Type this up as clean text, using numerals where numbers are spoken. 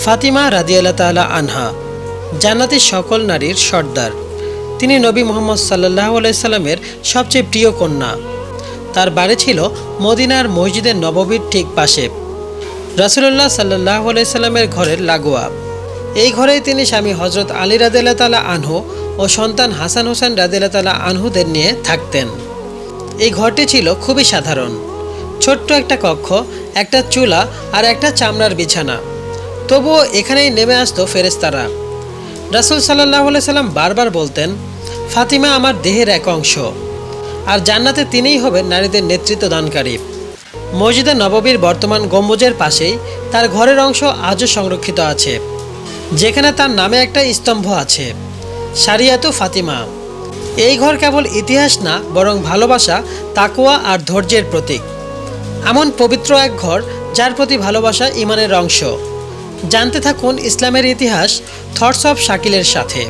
ফাতিমা রাদিয়াল্লাহু তাআলা আনহা জান্নাতের সকল নারীর সর্দার। তিনি নবী মুহাম্মদ সাল্লাল্লাহু আলাইহি সাল্লামের সবচেয়ে প্রিয় কন্যা। তার বাড়ি ছিল মদিনার মসজিদের নববীর ঠিক পাশে, রাসূলুল্লাহ সাল্লাল্লাহু আলাইহি সাল্লামের ঘরের লাগোয়া। এই ঘরেই তিনি স্বামী হযরত আলী রাদিয়াল্লাহু তাআলা আনহু ও সন্তান হাসান হোসেন রাদিয়াল্লাহু তাআলা আনহুদের নিয়ে থাকতেন। এই ঘরটি ছিল খুবই সাধারণ, ছোট্ট একটা কক্ষ, একটা চুলা আর একটা চামড়ার বিছানা। তবুও এখানেই নেমে আসতো ফেরেশতারা। রাসূল সাল্লাল্লাহু আলাইহি সাল্লাম বারবার বলতেন, ফাতিমা আমার দেহের এক অংশ, আর জান্নাতে তিনিই হবেন নারীদের নেতৃত্ব দানকারী। মসজিদে নববীর বর্তমান গম্বুজের পাশেই তার ঘরের অংশ আজও সংরক্ষিত আছে, যেখানে তার নামে একটা স্তম্ভ আছে, সারিয়াতু ফাতিমা। এই ঘর কেবল ইতিহাস না, বরং ভালোবাসা, তাকওয়া আর ধৈর্যের প্রতীক। এমন পবিত্র এক ঘর যার প্রতি ভালোবাসা ঈমানের অংশ। জানতে থাকুন ইসলামের ইতিহাস থটস অফ শাকিলের সাথে।